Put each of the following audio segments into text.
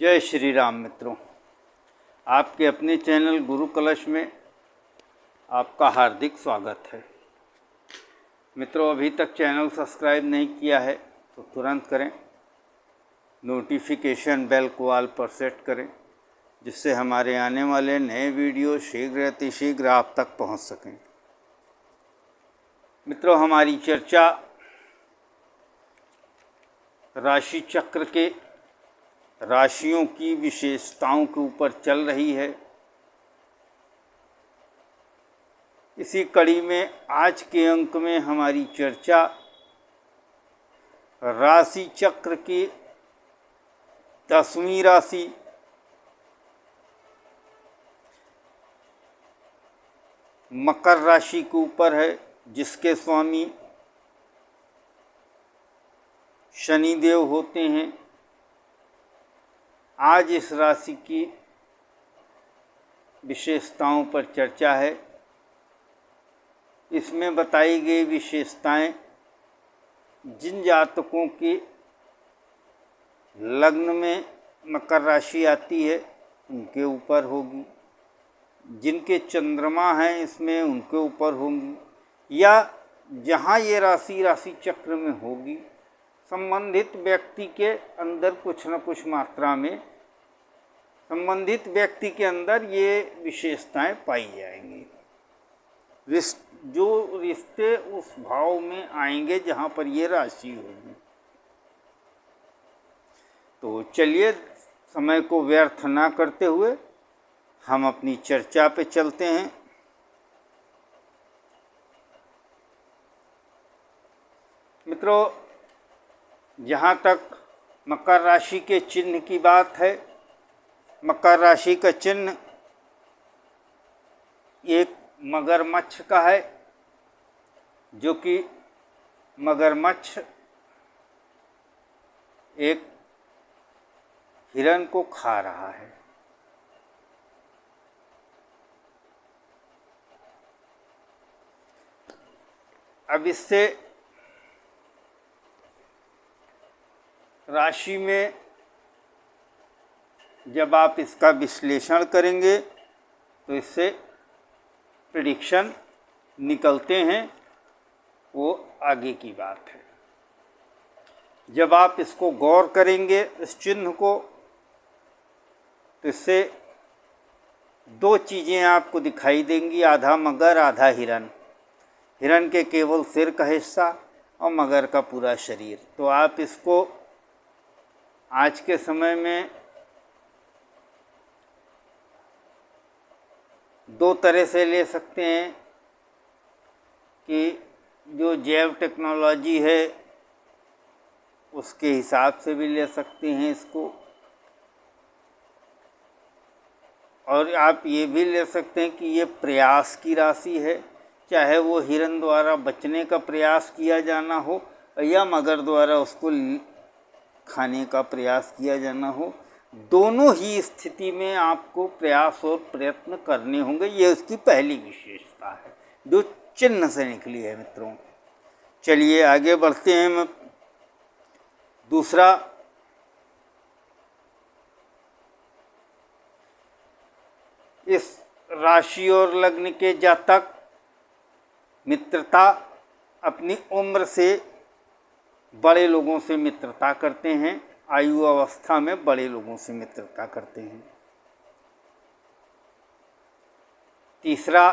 जय श्री राम मित्रों, आपके अपने चैनल गुरु कलश में आपका हार्दिक स्वागत है। मित्रों, अभी तक चैनल सब्सक्राइब नहीं किया है तो तुरंत करें, नोटिफिकेशन बेल को ऑल पर सेट करें, जिससे हमारे आने वाले नए वीडियो शीघ्र अतिशीघ्र आप तक पहुंच सकें। मित्रों, हमारी चर्चा राशि चक्र के राशियों की विशेषताओं के ऊपर चल रही है। इसी कड़ी में आज के अंक में हमारी चर्चा राशि चक्र की 10वीं राशि मकर राशि के ऊपर है, जिसके स्वामी शनिदेव होते हैं। आज इस राशि की विशेषताओं पर चर्चा है। इसमें बताई गई विशेषताएं जिन जातकों के लग्न में मकर राशि आती है उनके ऊपर होगी, जिनके चंद्रमा हैं इसमें उनके ऊपर होंगी, या जहाँ ये राशि चक्र में होगी संबंधित व्यक्ति के अंदर कुछ न कुछ मात्रा में संबंधित व्यक्ति के अंदर ये विशेषताएं पाई जाएंगी। जो रिश्ते उस भाव में आएंगे जहाँ पर ये राशि होगी। तो चलिए, समय को व्यर्थ ना करते हुए हम अपनी चर्चा पे चलते हैं। मित्रों, जहाँ तक मकर राशि के चिन्ह की बात है, मकर राशि का चिन्ह एक मगरमच्छ का है, जो कि मगरमच्छ एक हिरण को खा रहा है। अब इससे राशि में जब आप इसका विश्लेषण करेंगे तो इससे प्रेडिक्शन निकलते हैं, वो आगे की बात है। जब आप इसको गौर करेंगे इस चिन्ह को, तो इससे दो चीज़ें आपको दिखाई देंगी, आधा मगर आधा हिरन। हिरन के केवल सिर का हिस्सा और मगर का पूरा शरीर। तो आप इसको आज के समय में दो तरह से ले सकते हैं कि जो जैव टेक्नोलॉजी है उसके हिसाब से भी ले सकते हैं इसको, और आप ये भी ले सकते हैं कि ये प्रयास की राशि है, चाहे वो हिरन द्वारा बचने का प्रयास किया जाना हो या मगर द्वारा उसको खाने का प्रयास किया जाना हो। दोनों ही स्थिति में आपको प्रयास और प्रयत्न करने होंगे। ये उसकी पहली विशेषता है जो चिन्ह से निकली है। मित्रों, चलिए आगे बढ़ते हैं। दूसरा, इस राशि और लग्न के जातक मित्रता अपनी उम्र से बड़े लोगों से मित्रता करते हैं, आयु अवस्था में बड़े लोगों से मित्रता करते हैं। तीसरा,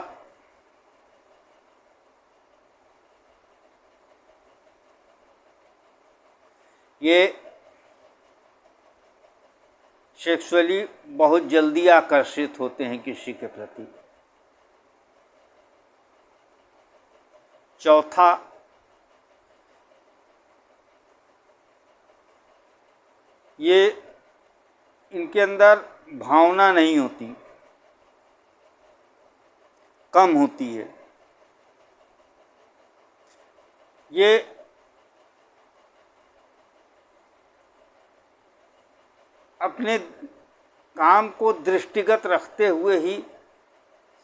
ये सेक्सुअली बहुत जल्दी आकर्षित होते हैं किसी के प्रति। चौथा, ये इनके अंदर भावना नहीं होती, कम होती है। ये अपने काम को दृष्टिगत रखते हुए ही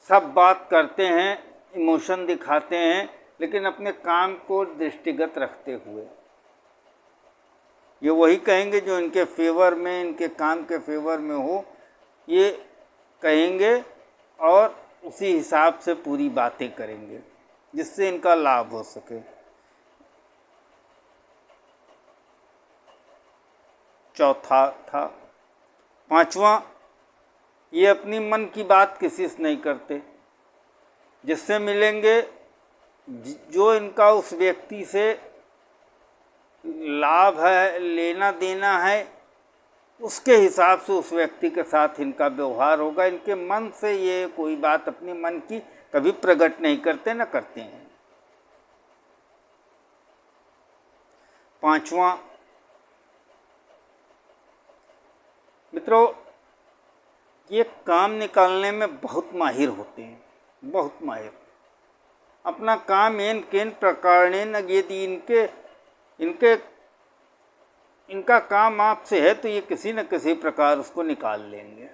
सब बात करते हैं, इमोशन दिखाते हैं, लेकिन अपने काम को दृष्टिगत रखते हुए। ये वही कहेंगे जो इनके फेवर में, इनके काम के फेवर में हो, ये कहेंगे और उसी हिसाब से पूरी बातें करेंगे जिससे इनका लाभ हो सके। चौथा था। पांचवा, ये अपनी मन की बात किसी से नहीं करते। जिससे मिलेंगे, जो इनका उस व्यक्ति से लाभ है, लेना देना है, उसके हिसाब से उस व्यक्ति के साथ इनका व्यवहार होगा। इनके मन से ये कोई बात अपने मन की कभी प्रकट नहीं करते, न करते हैं। पांचवा, मित्रों, ये काम निकालने में बहुत माहिर होते हैं, बहुत माहिर। अपना काम एन केन प्रकारेण यदि इनका काम आपसे है तो ये किसी न किसी प्रकार उसको निकाल लेंगे।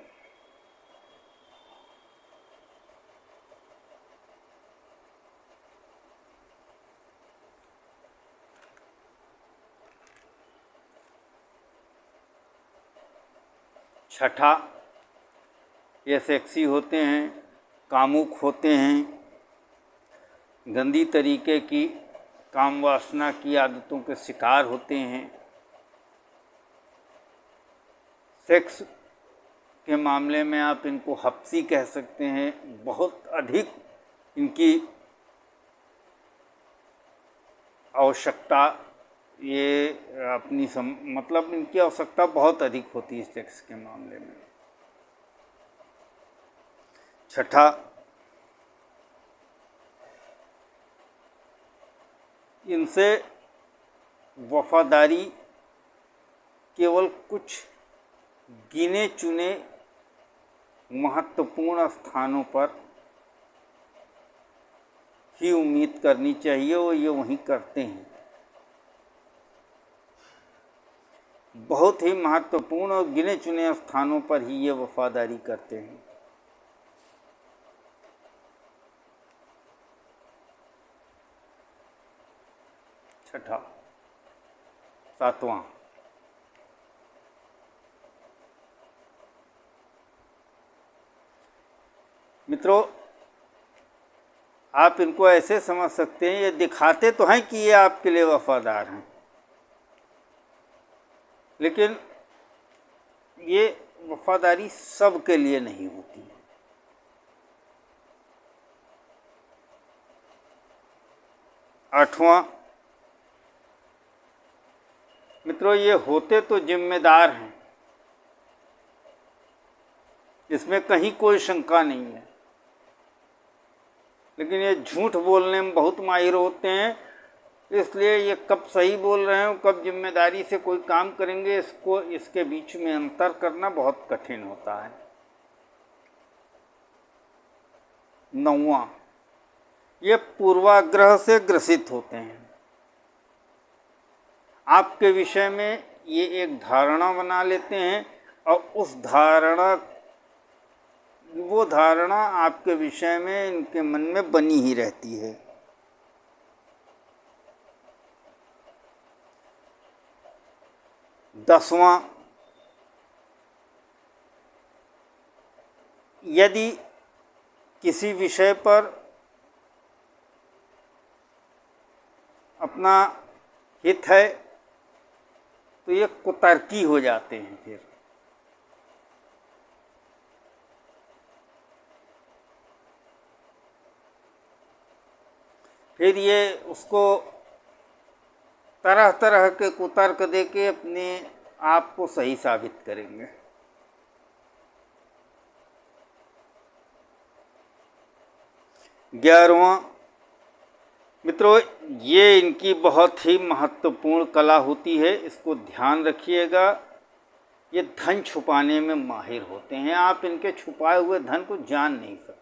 छठा, ये सेक्सी होते हैं, कामुक होते हैं, गंदी तरीके की काम वासना की आदतों के शिकार होते हैं। सेक्स के मामले में आप इनको हप्सी कह सकते हैं। बहुत अधिक इनकी आवश्यकता, ये अपनी मतलब इनकी आवश्यकता बहुत अधिक होती है सेक्स के मामले में। छठा, इनसे वफादारी केवल कुछ गिने चुने महत्वपूर्ण स्थानों पर ही उम्मीद करनी चाहिए और ये वहीं करते हैं। बहुत ही महत्वपूर्ण और गिने चुने स्थानों पर ही ये वफादारी करते हैं। छठा। सातवां, मित्रों, आप इनको ऐसे समझ सकते हैं, ये दिखाते तो हैं कि ये आपके लिए वफादार हैं, लेकिन ये वफादारी सब के लिए नहीं होती। आठवां, मित्रों, ये होते तो जिम्मेदार हैं, इसमें कहीं कोई शंका नहीं है, लेकिन ये झूठ बोलने में बहुत माहिर होते हैं। इसलिए ये कब सही बोल रहे हैं, कब जिम्मेदारी से कोई काम करेंगे, इसके बीच में अंतर करना बहुत कठिन होता है। नौवां, ये पूर्वाग्रह से ग्रसित होते हैं। आपके विषय में ये एक धारणा बना लेते हैं और वो धारणा आपके विषय में इनके मन में बनी ही रहती है। 10वां, यदि किसी विषय पर अपना हित है तो ये कुतर्की हो जाते हैं। फिर ये उसको तरह तरह के कुतर्क दे के अपने आप को सही साबित करेंगे। 11वां, मित्रों, ये इनकी बहुत ही महत्वपूर्ण कला होती है, इसको ध्यान रखिएगा। ये धन छुपाने में माहिर होते हैं। आप इनके छुपाए हुए धन को जान नहीं सकते,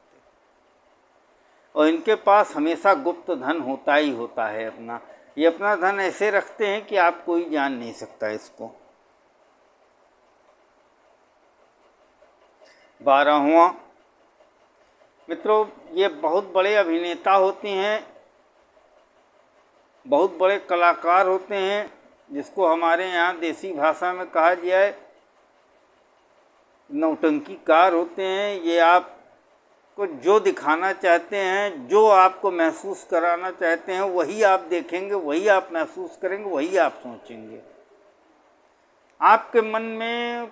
और इनके पास हमेशा गुप्त धन होता ही होता है अपना। ये अपना धन ऐसे रखते हैं कि आप कोई जान नहीं सकता इसको। 12वां, मित्रों, ये बहुत बड़े अभिनेता होते हैं, बहुत बड़े कलाकार होते हैं, जिसको हमारे यहाँ देसी भाषा में कहा जाए नौटंकीकार होते हैं। ये आपको जो दिखाना चाहते हैं, जो आपको महसूस कराना चाहते हैं, वही आप देखेंगे, वही आप महसूस करेंगे, वही आप सोचेंगे। आपके मन में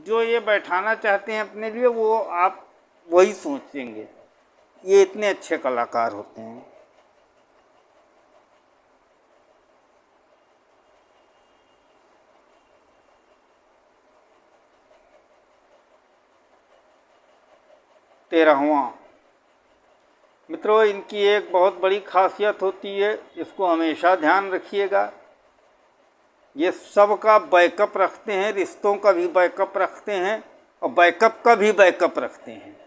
जो ये बैठाना चाहते हैं अपने लिए, वो आप वही सोचेंगे। ये इतने अच्छे कलाकार होते हैं। तेरहवां, मित्रों, इनकी एक बहुत बड़ी खासियत होती है, इसको हमेशा ध्यान रखिएगा। ये सब का बैकअप रखते हैं, रिश्तों का भी बैकअप रखते हैं और बैकअप का भी बैकअप रखते हैं।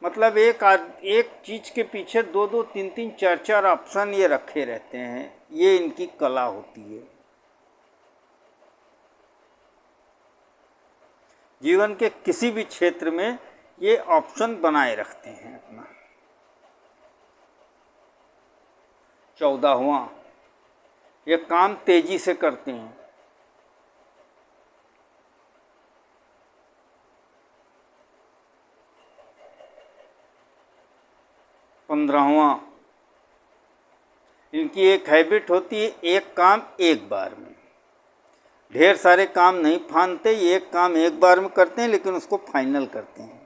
मतलब एक चीज़ के पीछे दो दो तीन तीन चार चार ऑप्शन ये रखे रहते हैं। ये इनकी कला होती है। जीवन के किसी भी क्षेत्र में ये ऑप्शन बनाए रखते हैं अपना। 14वां, ये काम तेजी से करते हैं। 15वां, इनकी एक हैबिट होती है, एक काम एक बार में। ढेर सारे काम नहीं फानते, एक काम एक बार में करते हैं, लेकिन उसको फाइनल करते हैं।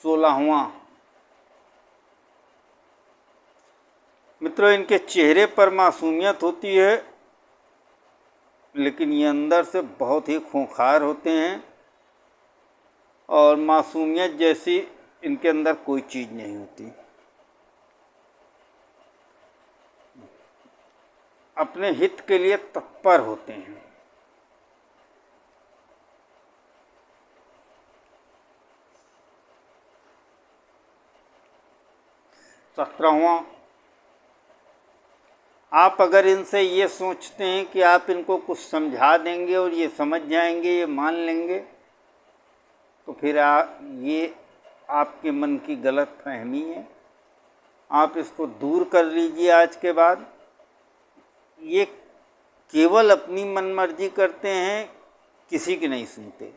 16वां, मित्रों, इनके चेहरे पर मासूमियत होती है, लेकिन ये अंदर से बहुत ही खूंखार होते हैं और मासूमियत जैसी इनके अंदर कोई चीज़ नहीं होती। अपने हित के लिए तत्पर होते हैं। 17वां, आप अगर इनसे ये सोचते हैं कि आप इनको कुछ समझा देंगे और ये समझ जाएंगे, ये मान लेंगे, तो फिर ये आपके मन की गलत फहमी है। आप इसको दूर कर लीजिए आज के बाद। ये केवल अपनी मनमर्जी करते हैं, किसी की नहीं सुनते।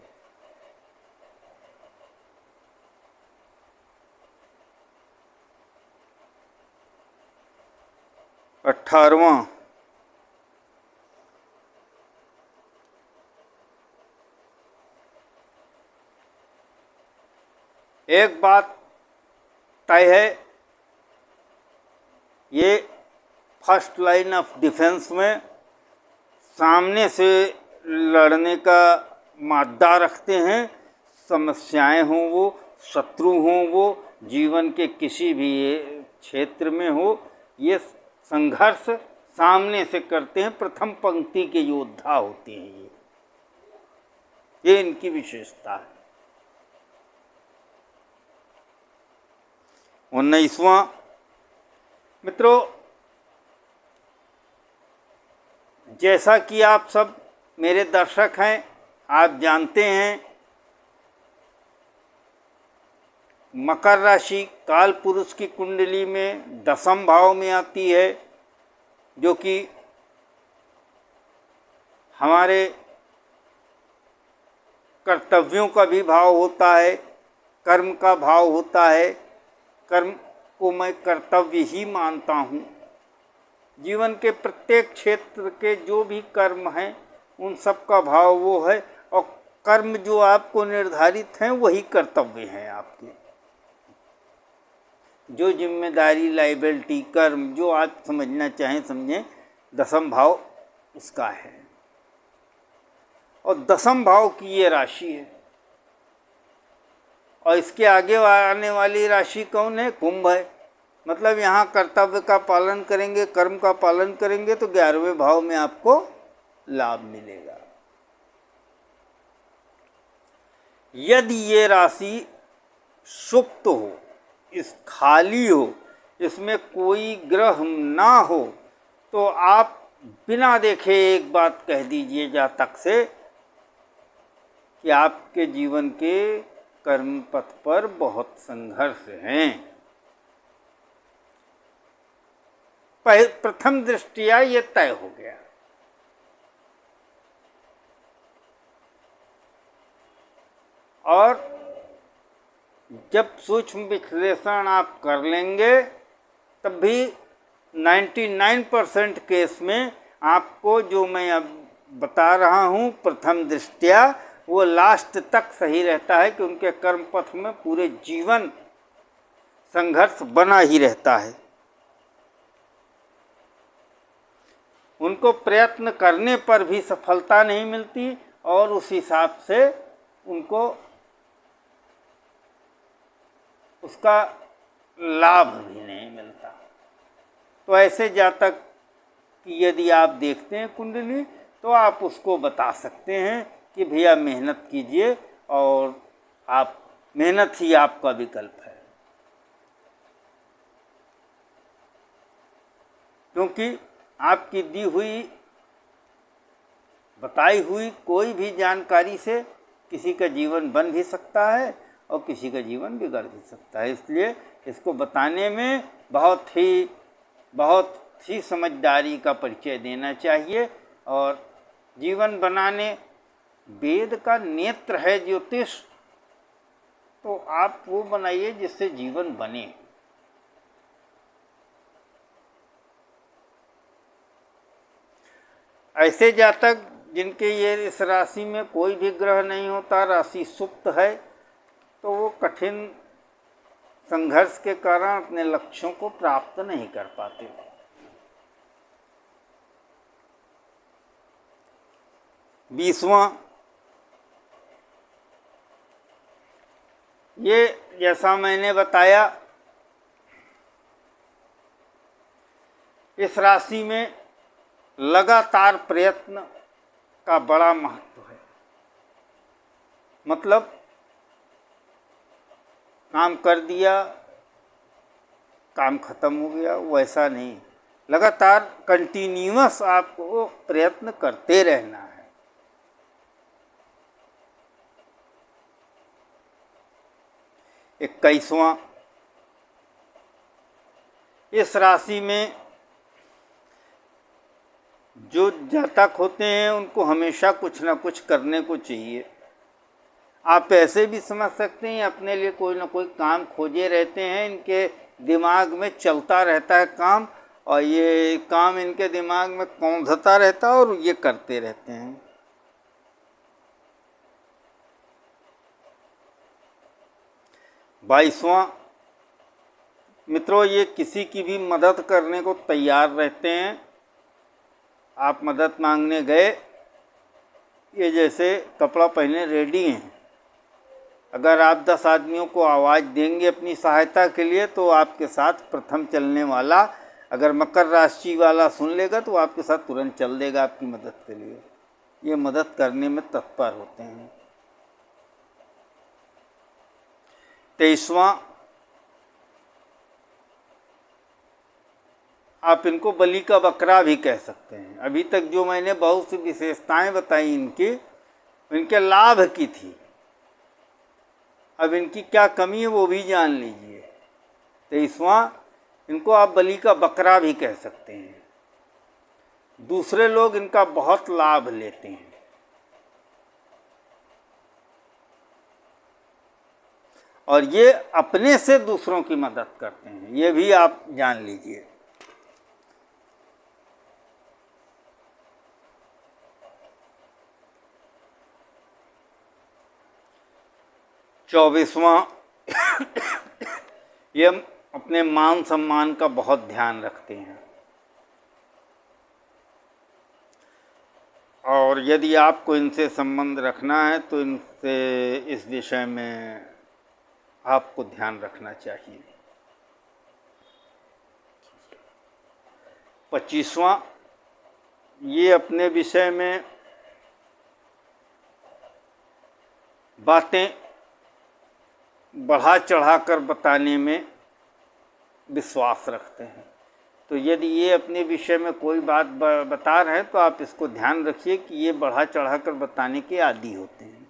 18वां, एक बात तय है, ये फर्स्ट लाइन ऑफ डिफेंस में सामने से लड़ने का मादा रखते हैं। समस्याएं हों, वो शत्रु हों, वो जीवन के किसी भी क्षेत्र में हो, ये संघर्ष सामने से करते हैं। प्रथम पंक्ति के योद्धा होते हैं ये इनकी विशेषता है। 19वां, मित्रों, जैसा कि आप सब मेरे दर्शक हैं, आप जानते हैं मकर राशि काल पुरुष की कुंडली में 10वें भाव में आती है, जो कि हमारे कर्तव्यों का भी भाव होता है, कर्म का भाव होता है। कर्म को मैं कर्तव्य ही मानता हूँ। जीवन के प्रत्येक क्षेत्र के जो भी कर्म हैं, उन सब का भाव वो है, और कर्म जो आपको निर्धारित हैं वही कर्तव्य हैं आपके। जो जिम्मेदारी, लाइबिलिटी, कर्म जो आप समझना चाहें समझें, 10वां भाव उसका है। और 10वां भाव की ये राशि है। और इसके आगे आने वाली राशि कौन है? कुंभ है। मतलब यहाँ कर्तव्य का पालन करेंगे, कर्म का पालन करेंगे, तो 11वें भाव में आपको लाभ मिलेगा। यदि ये राशि सुप्त हो, इस खाली हो, इसमें कोई ग्रह ना हो, तो आप बिना देखे एक बात कह दीजिए जातक से कि आपके जीवन के कर्म पथ पर बहुत संघर्ष हैं। प्रथम दृष्टिया ये तय हो गया। और जब सूक्ष्म विश्लेषण आप कर लेंगे तब भी 99% केस में आपको जो मैं अब बता रहा हूँ प्रथम दृष्टिया वो लास्ट तक सही रहता है कि उनके कर्म पथ में पूरे जीवन संघर्ष बना ही रहता है। उनको प्रयत्न करने पर भी सफलता नहीं मिलती और उस हिसाब से उनको उसका लाभ भी नहीं मिलता। तो ऐसे जातक की यदि आप देखते हैं कुंडली तो आप उसको बता सकते हैं कि भैया मेहनत कीजिए और आप मेहनत ही आपका विकल्प है। क्योंकि आपकी दी हुई बताई हुई कोई भी जानकारी से किसी का जीवन बन भी सकता है और किसी का जीवन बिगड़ भी सकता है। इसलिए इसको बताने में बहुत ही समझदारी का परिचय देना चाहिए। और जीवन बनाने वेद का नेत्र है ज्योतिष, तो आप वो बनाइए जिससे जीवन बने। ऐसे जातक जिनके ये इस राशि में कोई भी ग्रह नहीं होता, राशि सुप्त है, तो वो कठिन संघर्ष के कारण अपने लक्ष्यों को प्राप्त नहीं कर पाते। बीसवां, ये जैसा मैंने बताया इस राशि में लगातार प्रयत्न का बड़ा महत्व है। मतलब काम कर दिया, काम खत्म हो गया, वैसा नहीं, लगातार कंटिन्यूअस आपको प्रयत्न करते रहना है। 21वां, इस राशि में जो जातक होते हैं उनको हमेशा कुछ ना कुछ करने को चाहिए। आप ऐसे भी समझ सकते हैं अपने लिए कोई ना कोई काम खोजे रहते हैं, इनके दिमाग में चलता रहता है काम, और ये काम इनके दिमाग में कौंधता रहता है और ये करते रहते हैं। बाईसवां, मित्रों, ये किसी की भी मदद करने को तैयार रहते हैं। आप मदद मांगने गए, ये जैसे कपड़ा पहने रेडी हैं। अगर आप 10 आदमियों को आवाज़ देंगे अपनी सहायता के लिए, तो आपके साथ प्रथम चलने वाला अगर मकर राशि वाला सुन लेगा तो आपके साथ तुरंत चल देगा आपकी मदद के लिए। ये मदद करने में तत्पर होते हैं। 23वां, आप इनको बलि का बकरा भी कह सकते हैं। अभी तक जो मैंने बहुत सी विशेषताएं बताई इनके लाभ की थी, अब इनकी क्या कमी है वो भी जान लीजिए। 23वां, इनको आप बलि का बकरा भी कह सकते हैं। दूसरे लोग इनका बहुत लाभ लेते हैं। और ये अपने से दूसरों की मदद करते हैं, ये भी आप जान लीजिए। 24वां, ये अपने मान सम्मान का बहुत ध्यान रखते हैं। और यदि आपको इनसे संबंध रखना है तो इनसे इस विषय में आपको ध्यान रखना चाहिए। 25वां, ये अपने विषय में बातें बढ़ा चढ़ाकर बताने में विश्वास रखते हैं। तो यदि ये अपने विषय में कोई बात बता रहे हैं तो आप इसको ध्यान रखिए कि ये बढ़ा चढ़ाकर बताने के आदी होते हैं।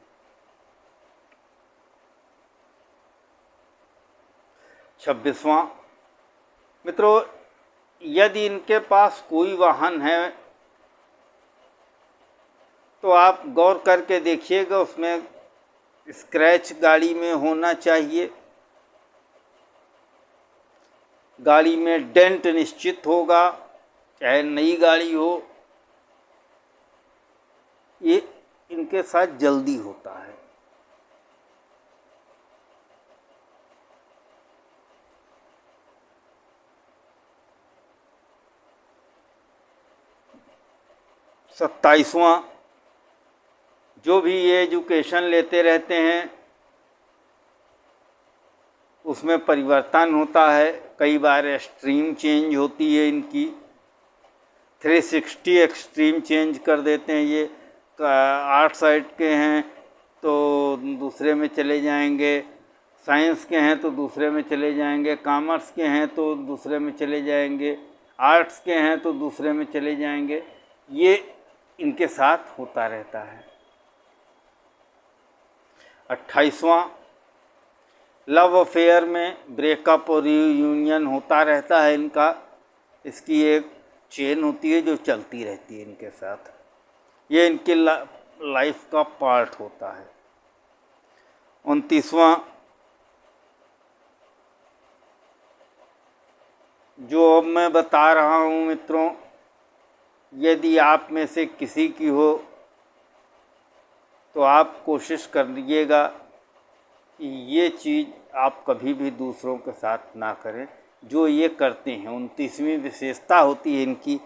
26वां, मित्रों यदि इनके पास कोई वाहन है तो आप गौर करके देखिएगा उसमें स्क्रैच गाड़ी में होना चाहिए, गाड़ी में डेंट निश्चित होगा, चाहे नई गाड़ी हो। ये इनके साथ जल्दी होता है। सत्ताईसवां, जो भी ये एजुकेशन लेते रहते हैं उसमें परिवर्तन होता है, कई बार एक्सट्रीम चेंज होती है इनकी, 360 एक्सट्रीम चेंज कर देते हैं। ये आर्ट साइड के हैं तो दूसरे में चले जाएंगे, साइंस के हैं तो दूसरे में चले जाएंगे, कॉमर्स के हैं तो दूसरे में चले जाएंगे, आर्ट्स के हैं तो दूसरे में चले जाएंगे। ये इनके साथ होता रहता है। 28वां, लव अफेयर में ब्रेकअप और रीयूनियन होता रहता है इनका। इसकी एक चेन होती है जो चलती रहती है इनके साथ, ये इनके लाइफ का पार्ट होता है। 29वां, जो अब मैं बता रहा हूँ मित्रों, यदि आप में से किसी की हो तो आप कोशिश करिएगा कि ये चीज़ आप कभी भी दूसरों के साथ ना करें जो ये करते हैं। 29वीं विशेषता होती है इनकी,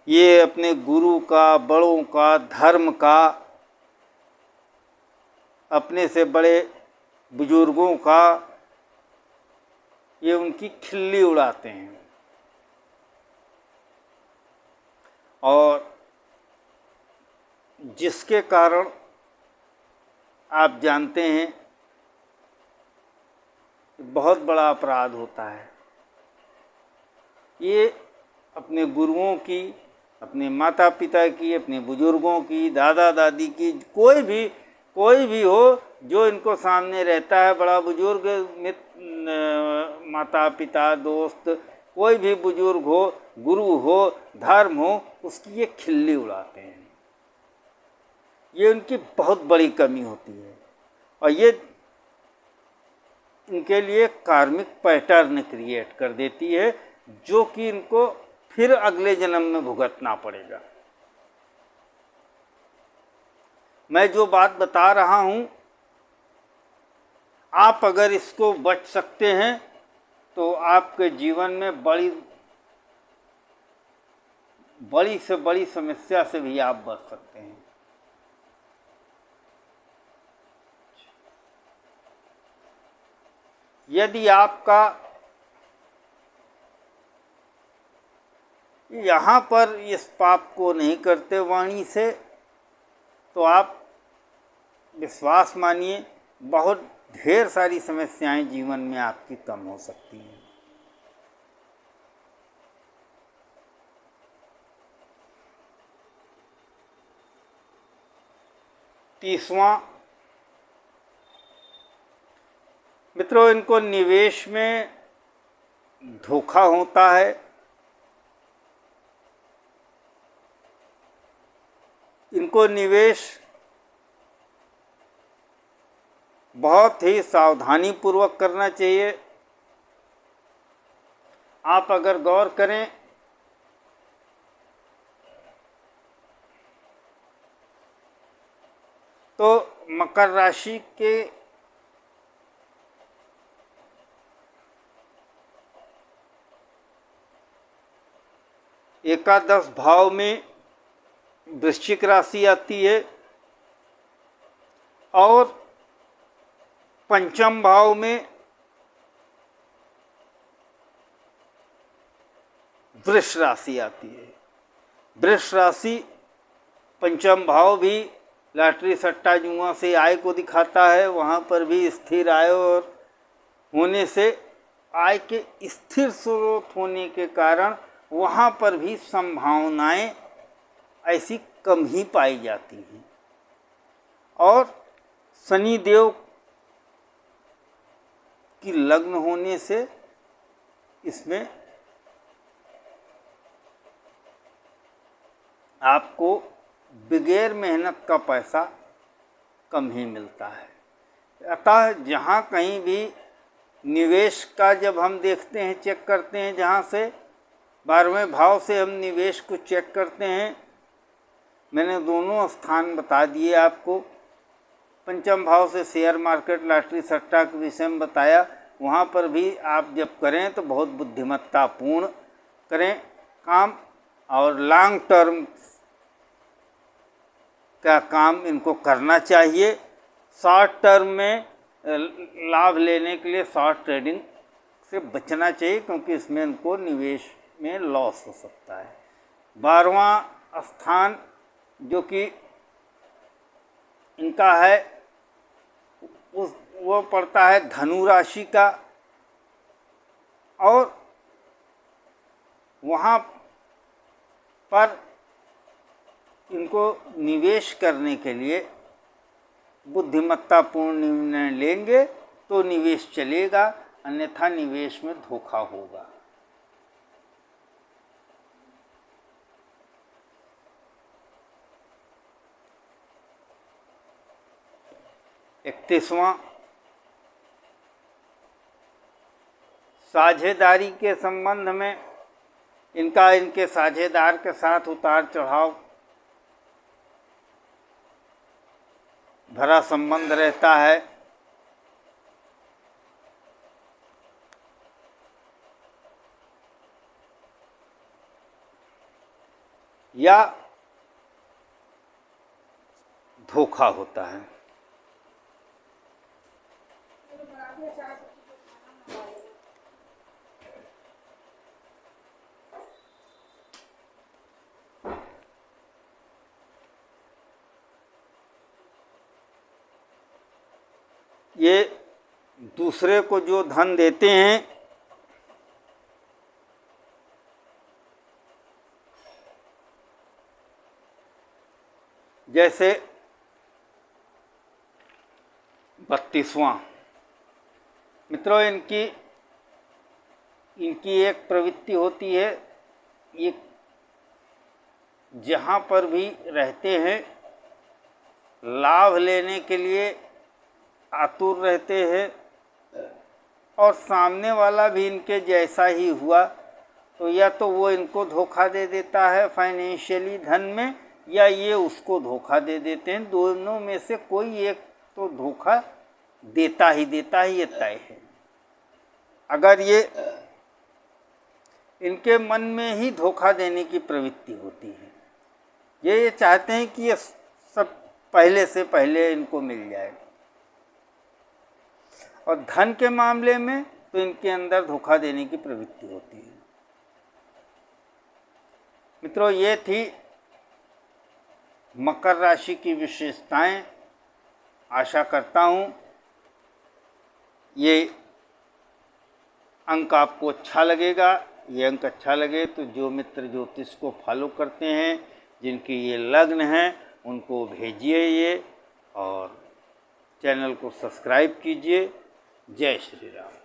ये अपने गुरु का, बड़ों का, धर्म का, अपने से बड़े बुजुर्गों का, ये उनकी खिल्ली उड़ाते हैं। और जिसके कारण आप जानते हैं बहुत बड़ा अपराध होता है। ये अपने गुरुओं की, अपने माता पिता की, अपने बुजुर्गों की, दादा दादी की, कोई भी हो जो इनको सामने रहता है, बड़ा बुजुर्ग, माता पिता, दोस्त, कोई भी बुजुर्ग हो, गुरु हो, धर्म हो, उसकी ये खिल्ली उड़ाते हैं। ये उनकी बहुत बड़ी कमी होती है और ये इनके लिए कार्मिक पैटर्न क्रिएट कर देती है जो कि इनको फिर अगले जन्म में भुगतना पड़ेगा। मैं जो बात बता रहा हूँ, आप अगर इसको बच सकते हैं तो आपके जीवन में बड़ी से बड़ी समस्या से भी आप बच सकते हैं। यदि आपका यहाँ पर इस पाप को नहीं करते वाणी से, तो आप विश्वास मानिए बहुत ढेर सारी समस्याएं जीवन में आपकी कम हो सकती हैं। तीसवां, मित्रों इनको निवेश में धोखा होता है। इनको निवेश बहुत ही सावधानी पूर्वक करना चाहिए। आप अगर गौर करें तो मकर राशि के एकादश भाव में वृश्चिक राशि आती है और पंचम भाव में वृष राशि आती है। वृष राशि पंचम भाव भी लॉटरी सट्टा जुआ से आय को दिखाता है। वहाँ पर भी स्थिर आय और होने से आय के स्थिर स्रोत होने के कारण वहाँ पर भी संभावनाएं ऐसी कम ही पाई जाती हैं। और शनि देव की लग्न होने से इसमें आपको बगैर मेहनत का पैसा कम ही मिलता है। अतः जहाँ कहीं भी निवेश का जब हम देखते हैं, चेक करते हैं, जहाँ से 12वें भाव से हम निवेश को चेक करते हैं, मैंने दोनों स्थान बता दिए आपको। पंचम भाव से शेयर मार्केट, लॉटरी, सट्टा के विषय में बताया। वहाँ पर भी आप जब करें तो बहुत बुद्धिमत्तापूर्ण करें काम, और लॉन्ग टर्म का काम इनको करना चाहिए। शॉर्ट टर्म में लाभ लेने के लिए शॉर्ट ट्रेडिंग से बचना चाहिए, क्योंकि इसमें इनको निवेश में लॉस हो सकता है। 12वां स्थान जो कि इनका है वो पड़ता है धनु राशि का, और वहाँ पर इनको निवेश करने के लिए बुद्धिमत्तापूर्ण निर्णय लेंगे तो निवेश चलेगा, अन्यथा निवेश में धोखा होगा। इकतीसवां, साझेदारी के संबंध में इनके साझेदार के साथ उतार चढ़ाव भरा संबंध रहता है। या धोखा होता है। ये दूसरे को जो धन देते हैं, जैसे 32वां, मित्रों इनकी एक प्रवृत्ति होती है, ये जहाँ पर भी रहते हैं लाभ लेने के लिए आतुर रहते हैं, और सामने वाला भी इनके जैसा ही हुआ तो या तो वो इनको धोखा दे देता है फाइनेंशियली धन में, या ये उसको धोखा दे देते हैं। दोनों में से कोई एक तो धोखा देता ही ये तय है। अगर ये इनके मन में ही धोखा देने की प्रवृत्ति होती है, ये चाहते हैं कि ये सब पहले से पहले इनको मिल जाए, और धन के मामले में तो इनके अंदर धोखा देने की प्रवृत्ति होती है। मित्रों, ये थी मकर राशि की विशेषताएं। आशा करता हूँ ये अंक आपको अच्छा लगेगा। ये अंक अच्छा लगे तो जो मित्र ज्योतिष को फॉलो करते हैं, जिनकी ये लग्न हैं, उनको भेजिए ये, और चैनल को सब्सक्राइब कीजिए। जय श्री राम।